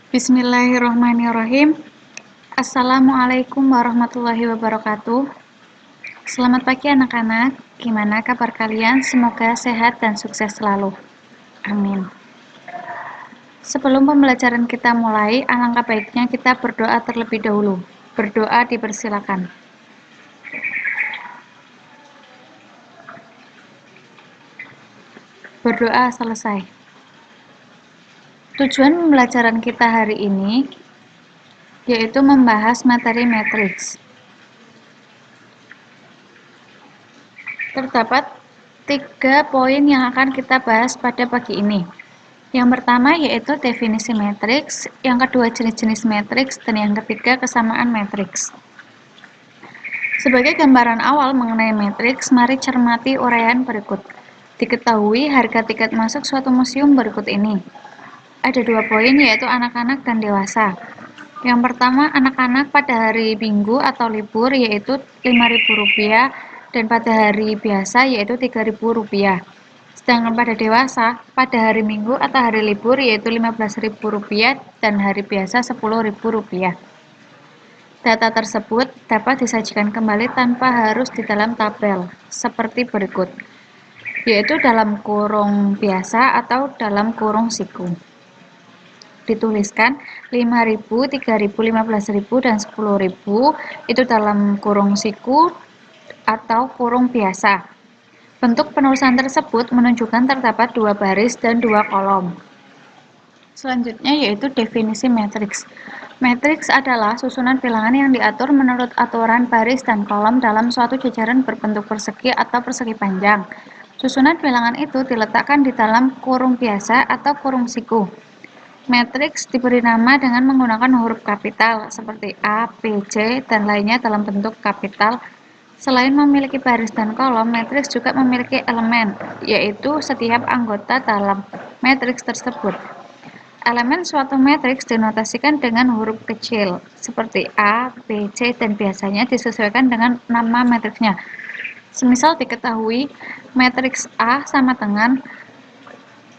Bismillahirrahmanirrahim. Assalamualaikum warahmatullahi wabarakatuh. Selamat pagi anak-anak. Gimana kabar kalian? Semoga sehat dan sukses selalu. Amin. Sebelum pembelajaran kita mulai, alangkah baiknya kita berdoa terlebih dahulu. Berdoa dipersilakan. Berdoa selesai. Tujuan pembelajaran kita hari ini yaitu membahas materi matriks. Terdapat 3 poin yang akan kita bahas pada pagi ini. Yang pertama yaitu definisi matriks, yang kedua jenis-jenis matriks, dan yang ketiga kesamaan matriks. Sebagai gambaran awal mengenai matriks, mari cermati uraian berikut. Diketahui harga tiket masuk suatu museum berikut ini. Ada 2 poin yaitu anak-anak dan dewasa. Yang pertama, anak-anak pada hari Minggu atau libur yaitu Rp5.000 dan pada hari biasa yaitu Rp3.000. Sedangkan pada dewasa, pada hari Minggu atau hari libur yaitu Rp15.000 dan hari biasa Rp10.000. Data tersebut dapat disajikan kembali tanpa harus di dalam tabel, seperti berikut, yaitu dalam kurung biasa atau dalam kurung siku. Dituliskan 5.000, 3.000, 15.000, dan 10.000 itu dalam kurung siku atau kurung biasa. Bentuk penulisan tersebut menunjukkan terdapat 2 baris dan 2 kolom. Selanjutnya yaitu definisi matriks. Matriks adalah susunan bilangan yang diatur menurut aturan baris dan kolom dalam suatu jajaran berbentuk persegi atau persegi panjang. Susunan bilangan itu diletakkan di dalam kurung biasa atau kurung siku. Matriks diberi nama dengan menggunakan huruf kapital seperti A, B, C, dan lainnya dalam bentuk kapital. Selain memiliki baris dan kolom, matriks juga memiliki elemen, yaitu setiap anggota dalam matriks tersebut. Elemen suatu matriks dinotasikan dengan huruf kecil, seperti A, B, C, dan biasanya disesuaikan dengan nama matriksnya. Semisal diketahui matriks A sama dengan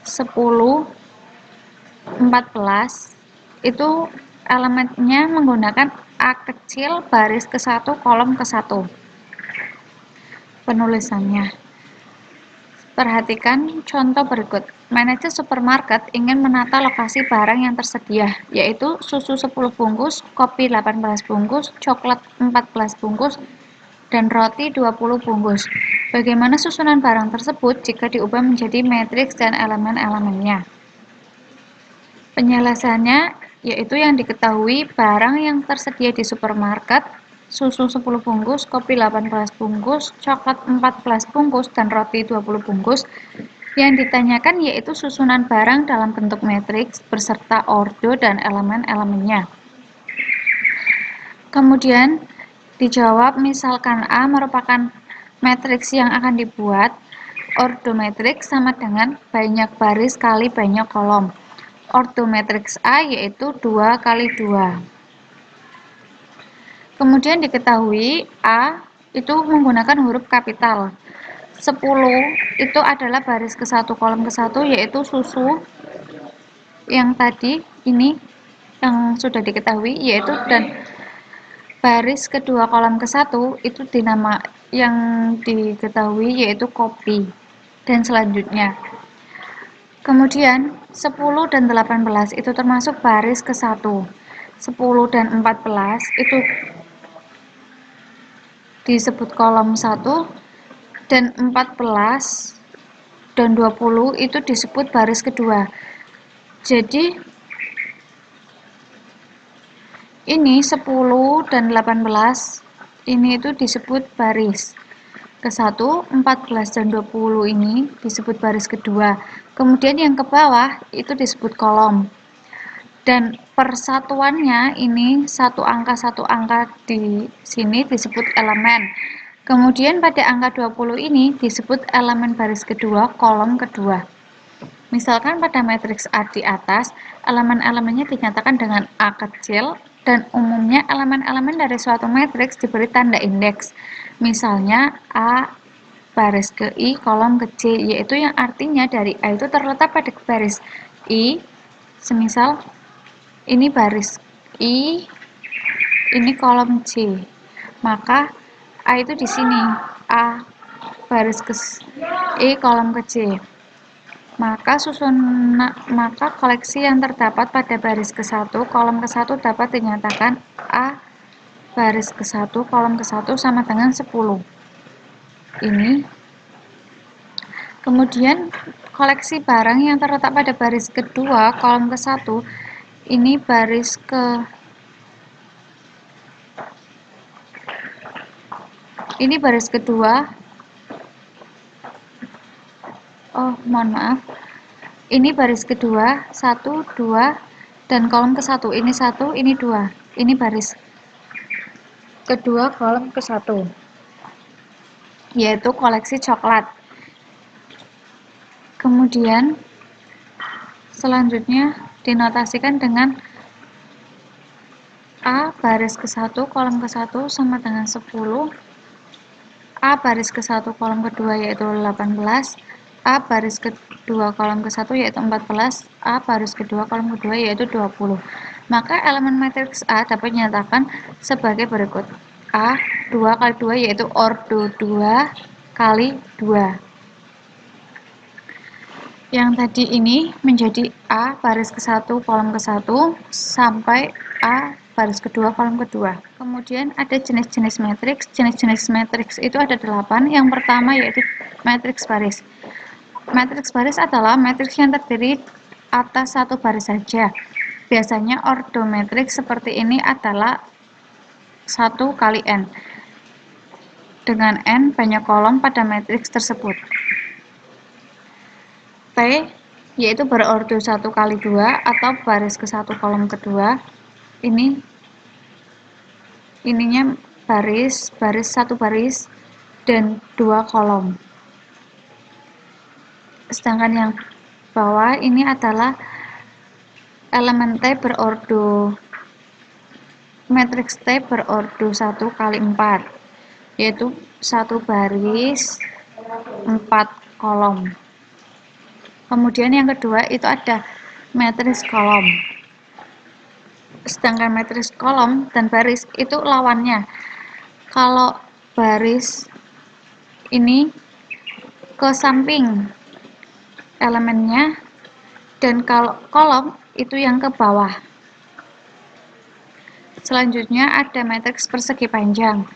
10, 14, itu elemennya menggunakan A kecil baris ke-1 kolom ke-1. Penulisannya. Perhatikan contoh berikut. Manajer supermarket ingin menata lokasi barang yang tersedia, yaitu susu 10 bungkus, kopi 18 bungkus, coklat 14 bungkus, dan roti 20 bungkus. Bagaimana susunan barang tersebut jika diubah menjadi matriks dan elemen-elemennya? Penjelasannya yaitu yang diketahui barang yang tersedia di supermarket, susu 10 bungkus, kopi 18 bungkus, coklat 14 bungkus, dan roti 20 bungkus. Yang ditanyakan yaitu susunan barang dalam bentuk matriks beserta ordo dan elemen-elemennya. Kemudian dijawab misalkan A merupakan matriks yang akan dibuat, ordo matriks sama dengan banyak baris kali banyak kolom. Ordo matriks A yaitu 2 kali 2. Kemudian diketahui A itu menggunakan huruf kapital. 10 itu adalah baris ke-1 kolom ke-1 yaitu susu yang tadi ini yang sudah diketahui yaitu, dan baris kedua kolom ke-1 itu dinama yang diketahui yaitu kopi, dan selanjutnya. Kemudian 10 dan 18 itu termasuk baris ke-1. 10 dan 14 itu disebut kolom 1, dan 14 dan 20 itu disebut baris kedua. Jadi ini 10 dan 18 ini itu disebut baris ke-1, 14 dan 20 ini disebut baris kedua. Kemudian yang ke bawah itu disebut kolom. Dan persatuannya ini satu angka di sini disebut elemen. Kemudian pada angka 20 ini disebut elemen baris kedua, kolom kedua. Misalkan pada matriks A di atas, elemen-elemennya dinyatakan dengan A kecil, dan umumnya elemen-elemen dari suatu matriks diberi tanda indeks. Misalnya A baris ke I kolom ke J, yaitu yang artinya dari A itu terletak pada baris I, semisal ini baris I, ini kolom J. Maka A itu di sini, A baris ke E kolom ke J. Maka koleksi yang terdapat pada baris ke-1 kolom ke-1 dapat dinyatakan A baris ke-1 kolom ke-1 sama dengan 10. Ini. Kemudian koleksi barang yang terletak pada baris kedua kolom ke-1 ini baris kedua. Oh, mohon maaf. Ini baris kedua, 1, 2, dan kolom ke-1. Ini 1, ini 2. Ini baris kedua kolom ke-1. Yaitu koleksi coklat. Kemudian selanjutnya dinotasikan dengan A baris ke-1 kolom ke-1 sama dengan 10. A baris ke-1 kolom kedua yaitu 18, A baris kedua kolom ke-1 yaitu 14, A baris kedua kolom kedua yaitu 20. Maka elemen matriks A dapat dinyatakan sebagai berikut. A 2 kali 2 yaitu ordo 2 kali 2. Yang tadi ini menjadi A baris ke-1 kolom ke-1 sampai A baris kedua kolom kedua. Kemudian ada jenis-jenis matriks. Jenis-jenis matriks itu ada 8. Yang pertama yaitu matriks baris. Matriks baris adalah matriks yang terdiri atas satu baris saja. Biasanya ordo matriks seperti ini adalah 1 kali n. Dengan n banyak kolom pada matriks tersebut. T yaitu berordo 1 kali 2 atau baris ke-1 kolom kedua. Ininya baris 1 baris dan 2 kolom. Sedangkan yang bawah ini adalah elemen T berordo matriks T berordo 1 kali 4 yaitu 1 baris 4 kolom. Kemudian yang kedua itu ada matriks kolom. Sedangkan matriks kolom dan baris itu lawannya. Kalau baris ini ke samping elemennya dan kalau kolom itu yang ke bawah. Selanjutnya ada matriks persegi panjang.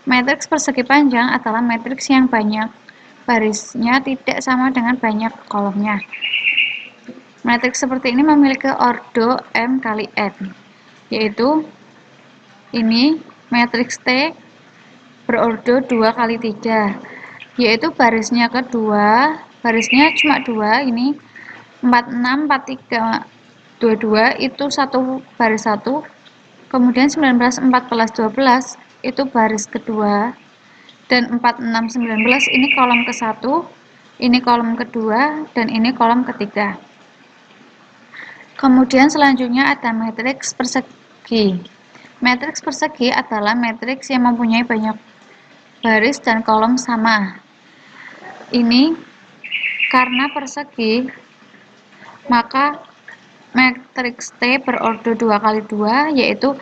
Matriks persegi panjang adalah matriks yang banyak barisnya tidak sama dengan banyak kolomnya. Matriks seperti ini memiliki ordo M kali N, yaitu ini matriks T berordo 2 kali 3, yaitu barisnya kedua, barisnya cuma 2, ini 46, 43, 22 itu satu baris 1, kemudian 19, 14, 12 itu baris kedua, dan 46, 19 ini kolom ke-1, ini kolom kedua, dan ini kolom ketiga. Kemudian selanjutnya ada matriks persegi. Matriks persegi adalah matriks yang mempunyai banyak baris dan kolom sama. Ini karena persegi, maka matriks T berordo 2 kali 2 yaitu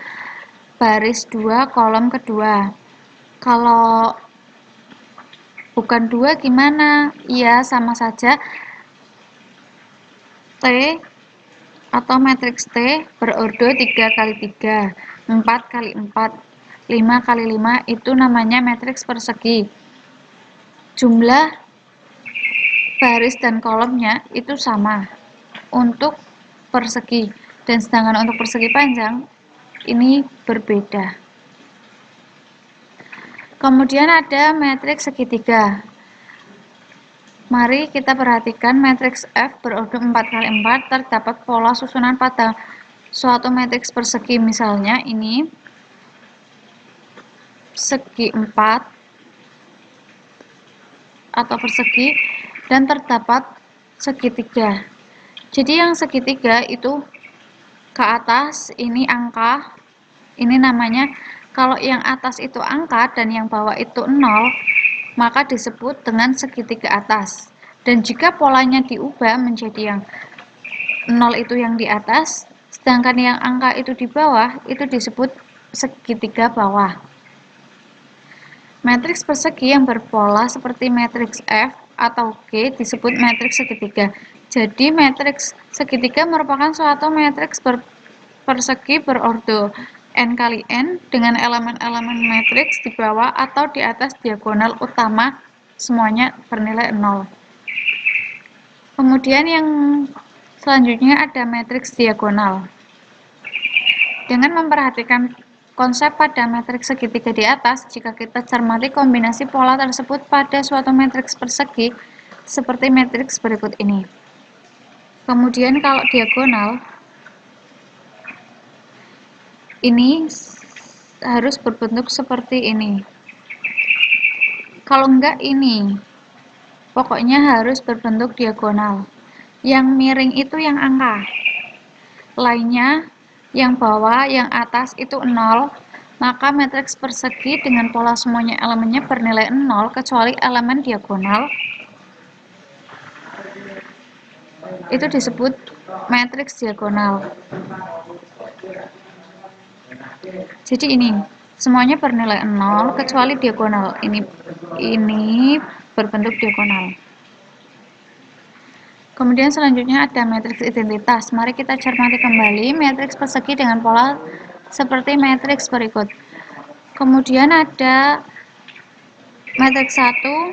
baris 2 kolom kedua. Kalau bukan 2 gimana? Iya, sama saja. T atau matriks T berordo 3 kali 3, 4 kali 4, 5 kali 5 itu namanya matriks persegi. Jumlah baris dan kolomnya itu sama untuk persegi, dan sedangkan untuk persegi panjang ini berbeda. Kemudian ada matriks segitiga. Mari kita perhatikan matriks F berordo 4 kali 4 terdapat pola susunan pada suatu matriks persegi, misalnya ini segi 4 atau persegi dan terdapat segitiga. Jadi yang segitiga itu ke atas ini angka, ini namanya, kalau yang atas itu angka dan yang bawah itu 0, maka disebut dengan segitiga atas. Dan jika polanya diubah menjadi yang 0 itu yang di atas, Sedangkan yang angka itu di bawah itu disebut segitiga bawah. Matriks persegi yang berpola seperti matriks F atau G disebut matriks segitiga. Jadi matriks segitiga merupakan suatu matriks persegi berordo n kali n dengan elemen-elemen matriks di bawah atau di atas diagonal utama semuanya bernilai 0. Kemudian yang selanjutnya ada matriks diagonal. Dengan memperhatikan konsep pada matriks segitiga di atas, jika kita cermati kombinasi pola tersebut pada suatu matriks persegi seperti matriks berikut ini. Kemudian kalau diagonal ini harus berbentuk seperti ini. Kalau enggak ini, pokoknya harus berbentuk diagonal. Yang miring itu yang angka. Lainnya, yang bawah, yang atas itu 0, maka matriks persegi dengan pola semuanya elemennya bernilai 0 kecuali elemen diagonal. Itu disebut matriks diagonal. Jadi ini semuanya bernilai 0 kecuali diagonal. Ini berbentuk diagonal. Kemudian selanjutnya ada matriks identitas. Mari kita cermati kembali matriks persegi dengan pola seperti matriks berikut. Kemudian ada matriks 1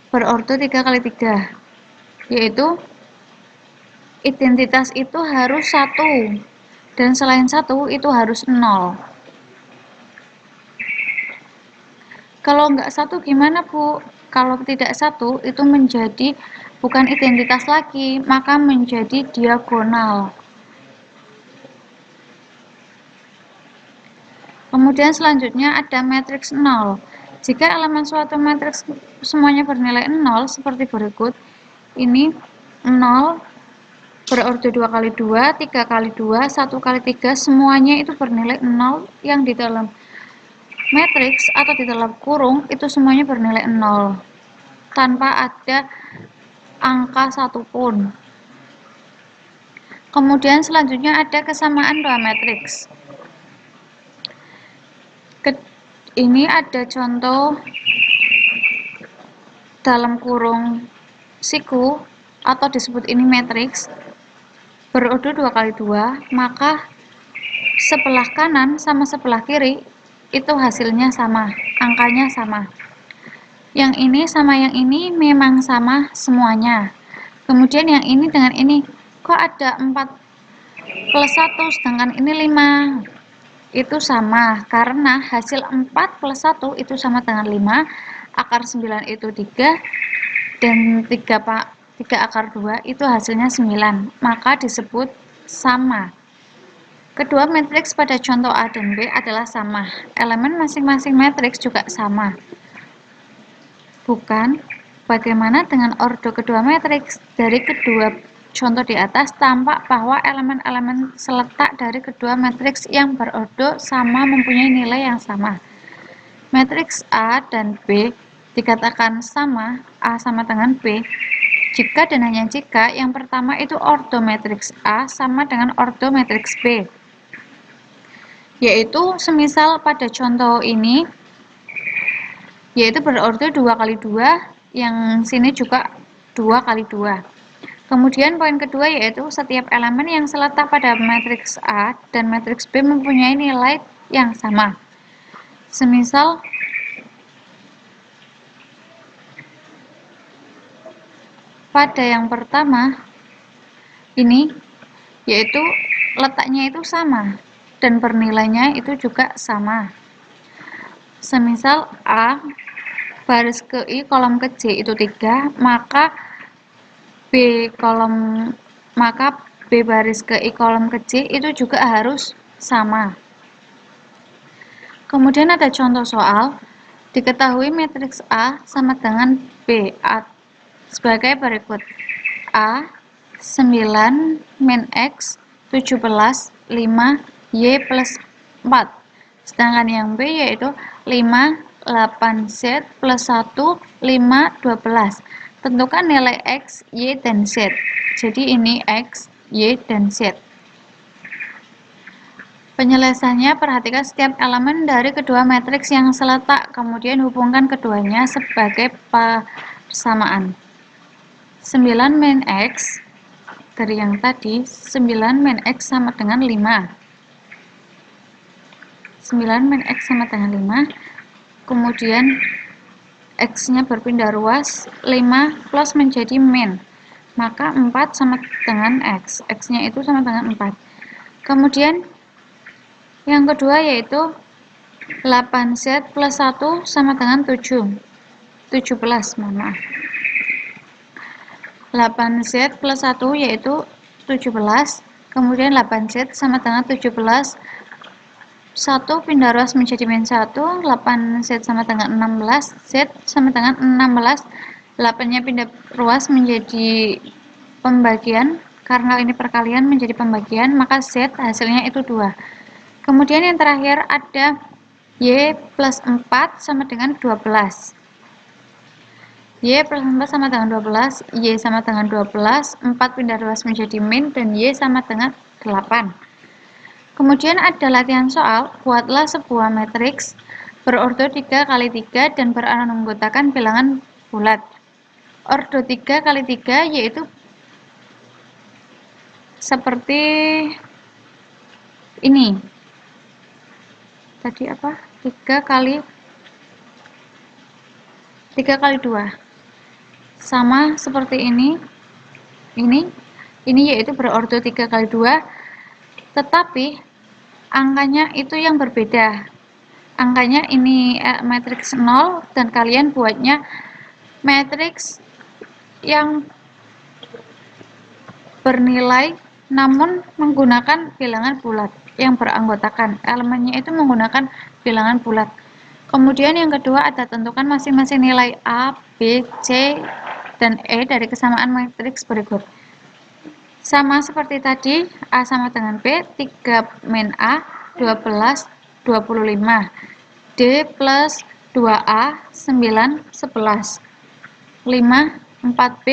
berordo 3 kali 3, yaitu identitas itu harus 1 dan selain 1 itu harus 0. Kalau enggak 1 gimana, Bu? Kalau tidak 1 itu menjadi bukan identitas lagi, maka menjadi diagonal. Kemudian selanjutnya ada matriks 0. Jika elemen suatu matriks semuanya bernilai 0 seperti berikut, ini 0 berordo 2 kali 2, 3 kali 2, 1 kali 3, semuanya itu bernilai 0 yang di dalam matriks atau di dalam kurung itu semuanya bernilai 0 tanpa ada angka satupun. Kemudian selanjutnya ada kesamaan dua matriks. Ini ada contoh dalam kurung siku atau disebut ini matriks berordo 2 kali 2, maka sebelah kanan sama sebelah kiri itu hasilnya sama, angkanya sama. Yang ini sama yang ini memang sama semuanya. Kemudian yang ini dengan ini, kok ada 4 plus 1 sedangkan ini 5? Itu sama, karena hasil 4 plus 1 itu sama dengan 5, akar 9 itu 3, dan 3 akar 2 itu hasilnya 9, maka disebut sama. Kedua matriks pada contoh A dan B adalah sama, elemen masing-masing matriks juga sama. Bukan, bagaimana dengan ordo kedua matriks? Dari kedua contoh di atas tampak bahwa elemen-elemen seletak dari kedua matriks yang berordo sama mempunyai nilai yang sama. Matriks A dan B dikatakan sama, A sama dengan B, jika dan hanya jika yang pertama itu ordo matriks A sama dengan ordo matriks B. Yaitu semisal pada contoh ini, yaitu berordo 2 kali 2, yang sini juga 2 kali 2. Kemudian poin kedua yaitu setiap elemen yang terletak pada matriks A dan matriks B mempunyai nilai yang sama. Semisal pada yang pertama ini yaitu letaknya itu sama dan bernilainya itu juga sama. Semisal A baris ke I kolom ke J itu 3, maka B baris ke I kolom ke J itu juga harus sama. Kemudian ada contoh soal, diketahui matriks A sama dengan B sebagai berikut. A 9 min X 17 5 Y plus 4. Sedangkan yang B yaitu 5 8 Z plus 1 5 12. Tentukan nilai X, Y, dan Z. Jadi ini X, Y, dan Z. Penyelesaiannya, perhatikan setiap elemen dari kedua matriks yang seletak, kemudian hubungkan keduanya sebagai persamaan. 9 min X, dari yang tadi, 9 min X sama dengan 5. 9 min X sama dengan 5, kemudian X-nya berpindah ruas, 5 plus menjadi min, maka 4 sama dengan X, X-nya itu sama dengan 4. Kemudian yang kedua yaitu 8Z plus 1 sama dengan 17, mohon maaf. 8Z plus 1 yaitu 17, kemudian 8Z sama dengan 17, 1 pindah ruas menjadi min 1, 8Z sama dengan 16, Z sama dengan 16, 8-nya pindah ruas menjadi pembagian, karena ini perkalian menjadi pembagian, maka Z hasilnya itu 2. Kemudian yang terakhir ada Y plus 4 sama dengan 12. Y plus 4 sama dengan 12, Y sama dengan 12, 4 pindah ruas menjadi min, dan Y sama dengan 8. Kemudian ada latihan soal, buatlah sebuah matriks berordo 3 kali 3 dan beranggotakan bilangan bulat. Ordo 3 kali 3 yaitu seperti ini. Tadi apa? 3 kali 2 sama seperti ini yaitu berordo 3 kali 2, tetapi angkanya itu yang berbeda. Angkanya ini matriks 0, dan kalian buatnya matriks yang bernilai namun menggunakan bilangan bulat, yang beranggotakan elemennya itu menggunakan bilangan bulat. Kemudian yang kedua ada tentukan masing-masing nilai A, B, C, dan E dari kesamaan matriks berikut. Sama seperti tadi, A sama dengan B, 3 min A, 12, 25. D plus 2A, 9, 11. 5, 4B,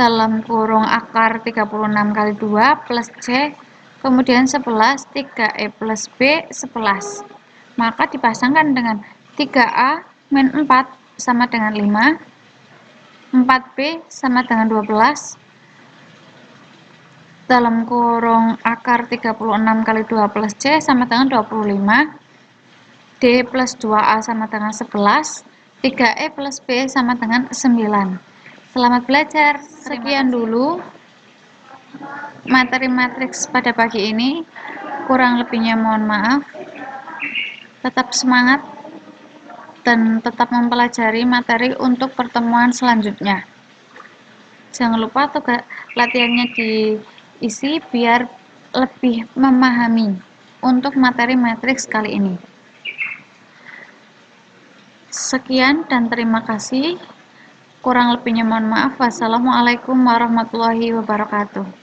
dalam kurung akar 36 kali 2 plus C, kemudian 11, 3E plus B, 11. Maka dipasangkan dengan 3A min 4 sama dengan 5, 4B sama dengan 12, dalam kurung akar 36 kali 2 plus C sama dengan 25, D plus 2A sama dengan 11, 3E plus B sama dengan 9. Selamat belajar. Sekian dulu materi matriks pada pagi ini. Kurang lebihnya mohon maaf. Tetap semangat dan tetap mempelajari materi untuk pertemuan selanjutnya. Jangan lupa tugas latihannya diisi biar lebih memahami untuk materi matriks kali ini. Sekian dan terima kasih. Kurang lebihnya mohon maaf. Wassalamualaikum warahmatullahi wabarakatuh.